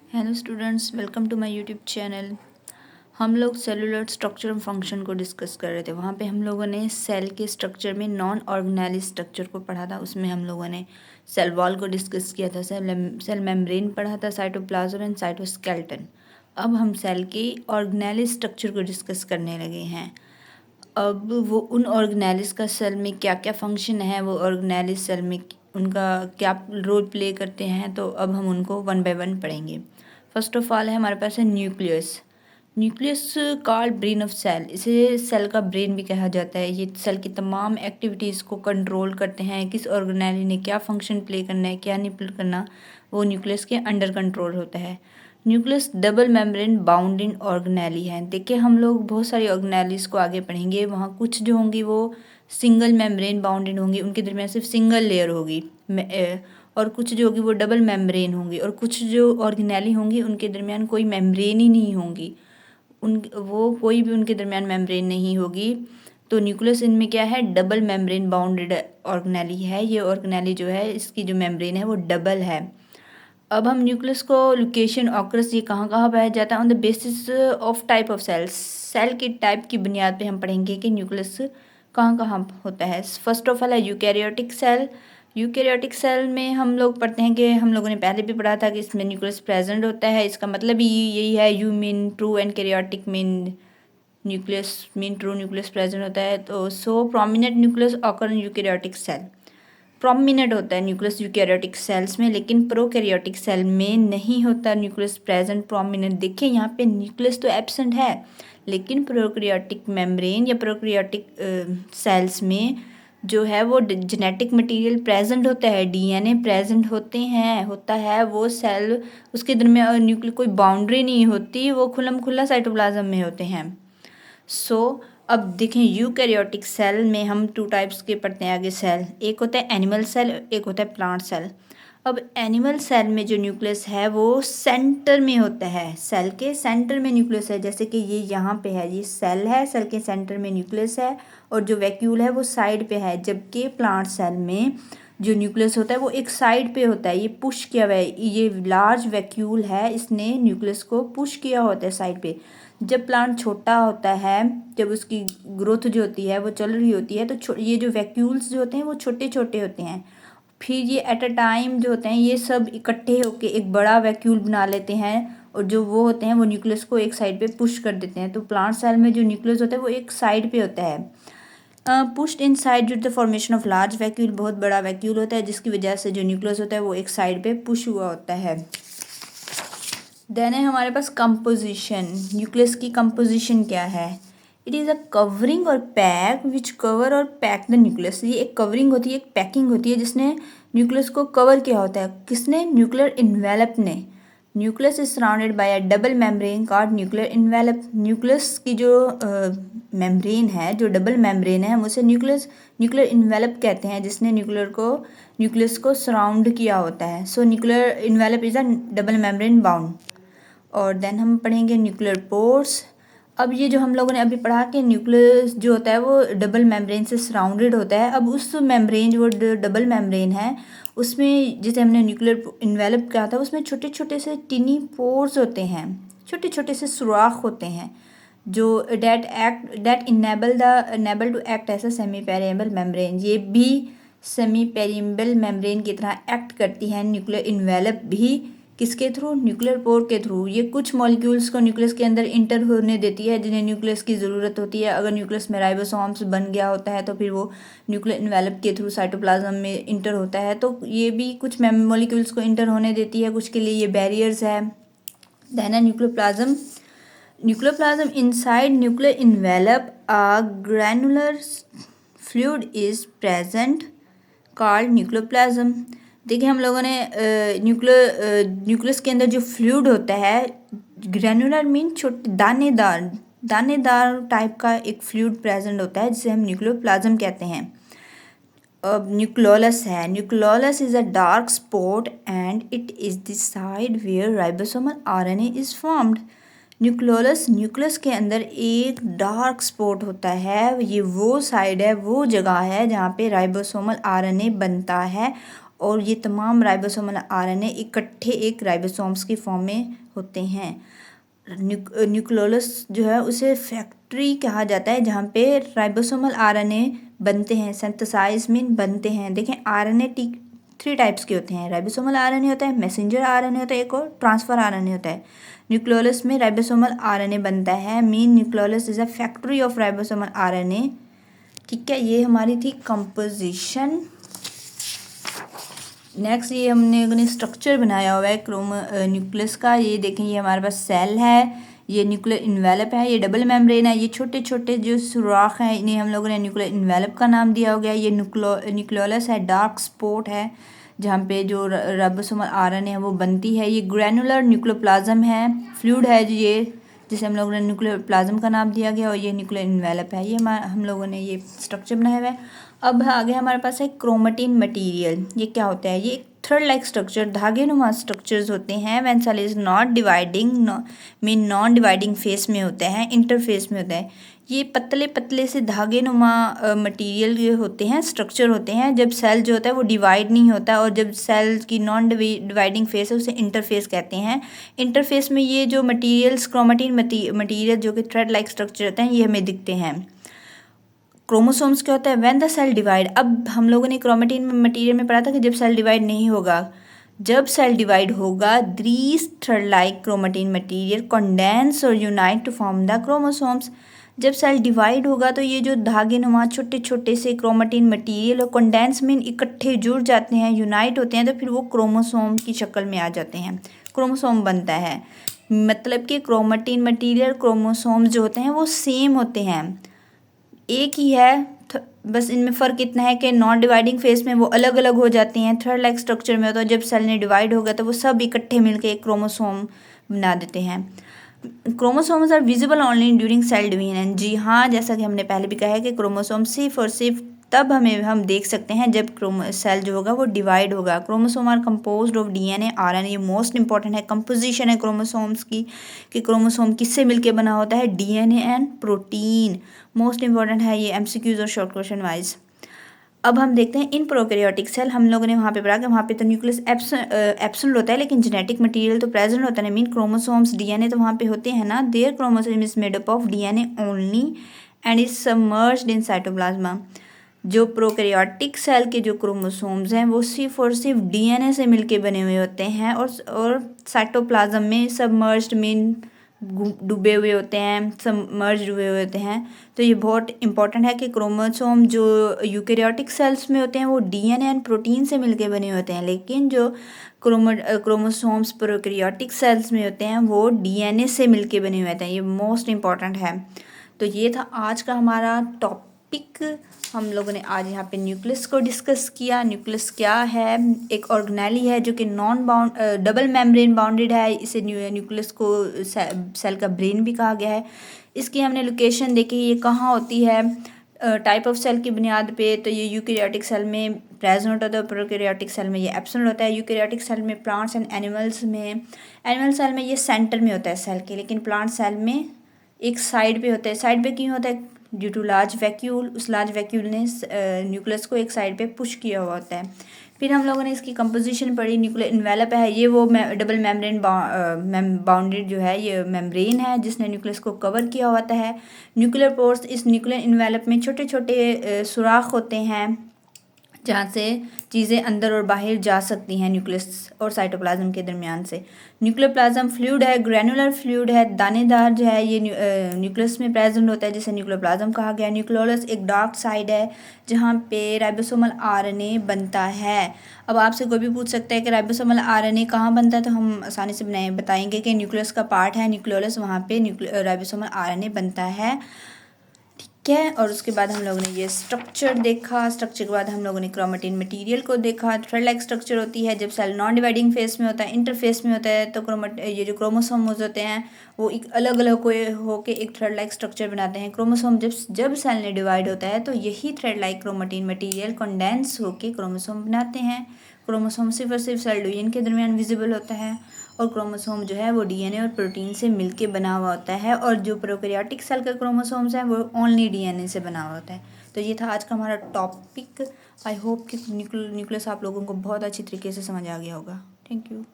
Hello students, welcome to my YouTube channel. हम लोग cellular structure और फंक्शन को डिस्कस कर रहे थे। वहाँ पे हम लोगों ने सेल के स्ट्रक्चर में नॉन ऑर्गेनाइज स्ट्रक्चर को पढ़ा था। उसमें हम लोगों ने सेल वॉल को डिस्कस किया था, सेल मेम्ब्रेन पढ़ा था, साइटोप्लाज्म एंड साइटोस्केलेटन। अब हम सेल के ऑर्गेनाइज स्ट्रक्चर को डिस्कस करने लगे हैं। अब वो उन ऑर्गेनाइज का सेल में क्या क्या फंक्शन है, वो ऑर्गेनाइज सेल में उनका क्या रोल प्ले करते हैं, तो अब हम उनको वन बाय वन पढ़ेंगे। फर्स्ट ऑफ ऑल है हमारे पास है nucleus. Nucleus called brain of cell, इसे सेल का ब्रेन भी कहा जाता है। ये सेल की तमाम एक्टिविटीज़ को कंट्रोल करते हैं। किस ऑर्गेनाइज ने क्या फंक्शन प्ले करना है, क्या नहीं प्ले करना, वो न्यूक्लियस के अंडर कंट्रोल होता है। Nucleus double membrane bounding organelle है। देखिए, हम लोग बहुत सारी ऑर्गेनेलीज को आगे पढ़ेंगे। वहाँ कुछ जो होंगी वो सिंगल मेम्ब्रेन बाउंडेड होंगी, उनके दरमियान सिर्फ सिंगल लेयर होगी, और कुछ जो होगी वो डबल मेम्ब्रेन होंगी, और कुछ जो ऑर्गेनेली होंगी उनके दरमियान कोई मेम्ब्रेन ही नहीं होंगी, कोई भी उनके दरमियान मेम्ब्रेन नहीं होगी। तो न्यूक्लियस इनमें क्या है, डबल मेम्ब्रेन बाउंडेड ऑर्गेनेली है। ये ऑर्गेनेली जो है, इसकी जो मेम्ब्रेन है वो डबल है। अब हम न्यूक्लियस को लोकेशन ऑकरस ये कहाँ कहाँ पाया जाता है on the basis of type of cells. Cell की टाइप की बुनियाद पे हम पढ़ेंगे कि न्यूक्लियस कहाँ कहाँ होता है। फर्स्ट ऑफ ऑल है यूकैरियोटिक सेल। यूकैरियोटिक सेल में हम लोग पढ़ते हैं कि हम लोगों ने पहले भी पढ़ा था कि इसमें न्यूक्लियस प्रेजेंट होता है। इसका मतलब ही यही है, eu mean true and karyotic mean nucleus mean true, nucleus present होता है। तो so prominent nucleus occur in eukaryotic cell. Prominent होता है न्यूक्लियस यूकैरियोटिक सेल्स में, लेकिन प्रोकैरियोटिक सेल में नहीं होता न्यूक्लियस प्रेजेंट प्रोमिनेंट। देखिए यहाँ पे न्यूक्लियस तो एब्सेंट है, लेकिन प्रोकैरियोटिक मेम्ब्रेन या प्रोकैरियोटिक सेल्स में जो है वो जेनेटिक मटेरियल प्रेजेंट होता है, डीएनए प्रेजेंट होता है वो सेल, उसके दरमियान न्यूक्लियस कोई बाउंड्री नहीं होती, वो खुल्लम खुल्ला साइटोप्लाज्म में होते हैं। अब देखें, यूकैरियोटिक सेल में हम टू टाइप्स के पढ़ते हैं आगे सेल। एक होता है एनिमल सेल, एक होता है प्लांट सेल। अब एनिमल सेल में जो न्यूक्लियस है वो सेंटर में होता है, सेल के सेंटर में न्यूक्लियस है। जैसे कि ये यहाँ पे है, ये सेल है, सेल के सेंटर में न्यूक्लियस है, और जो वैक्यूल है वो साइड पे है। जबकि प्लांट सेल में जो न्यूक्लियस होता है वो एक साइड पे होता है, ये पुश किया हुआ है, ये लार्ज वैक्यूल है, इसने न्यूक्लियस को पुश किया होता है साइड पे। जब प्लांट छोटा होता है, जब उसकी ग्रोथ जो होती है वो चल रही होती है, तो ये जो वैक्यूल्स जो होते हैं वो छोटे छोटे होते हैं। फिर ये एट अ टाइम जो होते हैं ये सब इकट्ठे होके एक बड़ा वैक्यूल बना लेते हैं, और जो वो होते हैं वो न्यूक्लियस को एक साइड पे पुश कर देते हैं। तो प्लांट सेल में जो न्यूक्लियस होता है वो एक साइड पे होता है, pushed in side due to the formation of large vacuole. बहुत बड़ा वैक्यूल होता है जिसकी वजह से जो न्यूक्लियस होता है वो एक साइड पे पुश हुआ होता है। देन है हमारे पास कंपोजिशन। न्यूक्लियस की कंपोजिशन क्या है? इट इज़ अ कवरिंग और पैक विच कवर और पैक द न्यूक्लियस। ये एक कवरिंग होती है, एक पैकिंग होती है जिसने न्यूक्लियस को कवर किया होता है। किसने? न्यूक्लियर इन्वेलप ने। Nucleus is surrounded by a double membrane called nuclear envelope. Nucleus की जो मेम्ब्रेन है, जो डबल मेम्ब्रेन है, उसे न्यूक्लियर इन्वेलप कहते हैं, जिसने न्यूक्लियस को सराउंड किया होता है। सो nuclear envelope is a double membrane bound. और देन हम पढ़ेंगे न्यूक्लियर पोर्स। अब ये जो हम लोगों ने अभी पढ़ा कि न्यूक्लियस जो होता है वो डबल मेम्ब्रेन से सराउंडेड होता है। अब उस मेम्ब्रेन जो डबल मेम्ब्रेन है उसमें, जिसे हमने न्यूक्लियर इन्वेलप कहा था, उसमें छोटे छोटे से टिनी पोर्स होते हैं, छोटे छोटे से सुराख होते हैं, जो that enable to act as a semi permeable membrane. ये भी सेमी पेरिएबल मेम्ब्रेन की तरह एक्ट करती है न्यूक्लियर इन्वेलप भी। किसके थ्रू? न्यूक्लियर पोर के थ्रू। ये कुछ मॉलिक्यूल्स को न्यूक्लियस के अंदर इंटर होने देती है जिन्हें न्यूक्लियस की ज़रूरत होती है। अगर न्यूक्लियस में राइबोसोम्स बन गया होता है तो फिर वो न्यूक्लियर इन्वेलप के थ्रू साइटोप्लाज्म में इंटर होता है। तो ये भी कुछ मॉलिक्यूल्स को इंटर होने देती है, कुछ के लिए ये बैरियर्स है। देन है nucleoplasm. Nucleoplasm inside nuclear envelope, a granular fluid is present called nucleoplasm। देखिए, हम लोगों ने न्यूक्लियस के अंदर जो फ्लूइड होता है, ग्रैनुलर मीन छोटे दानेदार टाइप का एक फ्लूइड प्रेजेंट होता है जिसे हम न्यूक्लियोप्लाज्म कहते हैं। अब न्यूक्लियोलस है। Nucleolus is a dark spot and it is the side where ribosomal RNA is formed. Nucleus के अंदर एक डार्क स्पॉट होता है। ये वो साइड है, वो जगह है जहाँ पे राइबोसोमल आरएनए बनता है, और ये तमाम राइबोसोमल आरएनए इकट्ठे एक राइबोसोम्स की फॉर्म में होते हैं। न्यूक्लियोलस जो है उसे फैक्ट्री कहा जाता है जहाँ पे राइबोसोमल आरएनए बनते हैं, सिंथेसाइज मीन बनते हैं। देखें आरएनए 3 टाइप्स के होते हैं, राइबोसोमल आरएनए होता है, मैसेंजर आरएनए होता है एक, और ट्रांसफर आरएनए होता है। न्यूक्लियोलस में राइबोसोमल आरएनए बनता है, mean nucleolus is a factory of ribosomal RNA. ठीक है, ये हमारी थी कंपोजिशन। नेक्स्ट ये हमने स्ट्रक्चर बनाया हुआ है न्यूक्लियस का। ये देखें, ये हमारे पास सेल है, ये न्यूक्लियर इन्वेलप है, ये डबल मेम्ब्रेन है, ये छोटे छोटे जो सुराख हैं इन्हें हम लोगों ने न्यूक्लियर इन्वेलप का नाम दिया हो गया। ये न्यूक्लियोलस है, डार्क स्पॉट है जहाँ पे जो राइबोसोमल आरएनए है वो बनती है। ये ग्रैनुलर न्यूक्लियोप्लाज्म है, फ्लूइड है ये जिसे हम लोगों ने न्यूक्लियर प्लाज्म का नाम दिया गया, और ये न्यूक्लियर इन्वेलप है। ये हम लोगों ने ये स्ट्रक्चर बनाया हुआ है। अब आगे हमारे पास है क्रोमेटिन मटेरियल। ये क्या होता है? ये थ्रेड लाइक स्ट्रक्चर, धागे नुमा स्ट्रक्चर्स होते हैं। When cell is not dividing mean non dividing phase में होता है, इंटरफेस में होता है। ये पतले पतले से धागे नुमा मटीरियल होते हैं, स्ट्रक्चर होते हैं जब सेल जो होता है वो डिवाइड नहीं होता, और जब सेल की नॉन डिवाइडिंग फेस है उसे इंटरफेस कहते हैं। इंटरफेस में ये जो मटीरियल्स क्रोमेटिन मटीरियल जो कि थ्रेड लाइक स्ट्रक्चर होते हैं ये हमें दिखते हैं। क्रोमोसोम्स क्या होता है? When the cell divide. अब हम लोगों ने क्रोमेटिन मटीरियल में पढ़ा था कि जब सेल डिवाइड नहीं होगा, जब सेल डिवाइड होगा these thread like chromatin material condense और unite to form the chromosomes. जब सेल डिवाइड होगा तो ये जो धागे नुमा छोटे छोटे से क्रोमेटिन मटीरियल और कंडेंस में इकट्ठे जुड़ जाते हैं, यूनाइट होते हैं, तो फिर वो क्रोमोसोम की शक्ल में आ जाते हैं, क्रोमोसोम बनता है। मतलब कि क्रोमेटिन मटीरियल क्रोमोसोम्स जो होते हैं वो सेम होते हैं, एक ही है, बस इनमें फ़र्क इतना है कि नॉन डिवाइडिंग फेस में वो अलग अलग हो जाती हैं, थ्रेड लाइक स्ट्रक्चर में होता है। जब सेल ने डिवाइड होगा तो वो सब इकट्ठे मिलके एक क्रोमोसोम बना देते हैं। Chromosomes are visible only during cell division. जी हाँ, जैसा कि हमने पहले भी कहा है कि क्रोमोसोम सिर्फ और सिर्फ तब हम देख सकते हैं जब सेल जो होगा वो डिवाइड होगा। Chromosome are composed of DNA RNA. ये मोस्ट इंपॉर्टेंट है, कंपोजिशन है क्रोमोसोम्स की कि क्रोमोसोम किससे मिलके बना होता है? DNA and protein. Most important है ये, एमसीक्यूज और शॉर्ट क्वेश्चन वाइज। अब हम देखते हैं इन प्रोकैरियोटिक सेल। हम लोगों ने वहाँ पे पढ़ा कि वहाँ पे तो न्यूक्लियस एब्सेंट होता है लेकिन जेनेटिक मटेरियल तो प्रेजेंट होता है, मीन क्रोमोसोम्स डीएनए तो वहाँ पे होते हैं ना। There chromosome is made up of DNA only and is submerged in cytoplasm. जो प्रोकैरियोटिक सेल के जो क्रोमोसोम्स हैं वो सिर्फ और सिर्फ डीएनए से मिलके बने हुए होते हैं, और साइटोप्लाज्म में सबमर्ज्ड मीन डूबे हुए होते हैं, सबमर्ज हुए हुए होते हैं। तो ये बहुत इंपॉर्टेंट है कि क्रोमोसोम जो यूकैरियोटिक सेल्स में होते हैं वो डीएनए एंड प्रोटीन से मिलके बने होते हैं, लेकिन जो क्रोमोसोम्स प्रोकैरियोटिक सेल्स में होते हैं वो डीएनए से मिलके बने हुए होते हैं। ये मोस्ट इंपॉर्टेंट है। तो ये था आज का हमारा टॉपिक। हम लोगों ने आज यहाँ पे न्यूक्लियस को डिस्कस किया। न्यूक्लियस क्या है? एक ऑर्गेनेली है जो कि डबल मेम्ब्रेन बाउंडेड है। इसे न्यूक्लियस को सेल का ब्रेन भी कहा गया है। इसकी हमने लोकेशन देखी, ये कहाँ होती है टाइप ऑफ सेल की बुनियाद पे। तो ये यूकैरियोटिक सेल में प्रेजेंट होता है, प्रोकैरियोटिक सेल में ये एब्सेंट होता है। यूकैरियोटिक सेल में, प्लांट्स एंड एनिमल्स में, एनिमल सेल में ये सेंटर में होता है सेल के, लेकिन प्लांट सेल में एक साइड पे होता है। साइड पे क्यों होता है? Due to large vacuole. उस लार्ज वैक्यूल ने न्यूक्लियस को एक साइड पे पुश किया हुआ होता है। फिर हम लोगों ने इसकी कंपोजिशन पढ़ी। न्यूक्लियर इन्वेलप है, ये वो डबल मेम्ब्रेन बाउंडेड जो है ये मेम्ब्रेन है जिसने न्यूक्लियस को कवर किया होता है। न्यूक्लियर पोर्स, इस न्यूक्लियर इन्वेलप में छोटे छोटे सुराख होते हैं जहाँ से चीज़ें अंदर और बाहर जा सकती हैं न्यूक्लियस और साइटोप्लाज्म के दरमियान से। न्यूक्लियर प्लाज्म फ्लूइड है, ग्रैनुलर फ्लूइड है, दानेदार जो है ये न्यूक्लियस में प्रेजेंट होता है जिसे न्यूक्लियर प्लाज्म कहा गया है। न्यूक्लियोलस एक डार्क साइड है जहाँ पे राइबोसोमल आरएनए बनता है। अब आपसे कोई भी पूछ सकता है कि राइबोसोमल आरएनए कहाँ बनता है, तो हम आसानी से बताएंगे कि न्यूक्लियस का पार्ट है न्यूक्लियोलस, वहाँ पे राइबोसोमल आरएनए बनता है। ठीक है, और उसके बाद हम लोगों ने ये स्ट्रक्चर देखा। स्ट्रक्चर के बाद हम लोगों ने क्रोमेटिन मटेरियल को देखा। थ्रेड लाइक स्ट्रक्चर होती है जब सेल नॉन डिवाइडिंग फेस में होता है, इंटरफेस में होता है, तो ये जो क्रोमोसोम्स होते हैं वो एक अलग अलग होके एक थ्रेड लाइक स्ट्रक्चर बनाते हैं। क्रोमोसोम जब सेल ने डिवाइड होता है तो यही thread like chromatin material condense होके क्रोमोसोम बनाते हैं। क्रोमोसोम सिर्फ और सिर्फ सेल डिवीजन के दरमियान विजिबल होता है, और क्रोमोसोम जो है वो डीएनए और प्रोटीन से मिलके बना हुआ होता है, और जो प्रोकैरियोटिक सेल का क्रोमोसोम्स हैं वो ओनली डीएनए से बना हुआ होता है। तो ये था आज का हमारा टॉपिक। आई होप कि न्यूक्लियस आप लोगों को बहुत अच्छी तरीके से समझ आ गया होगा। Thank you.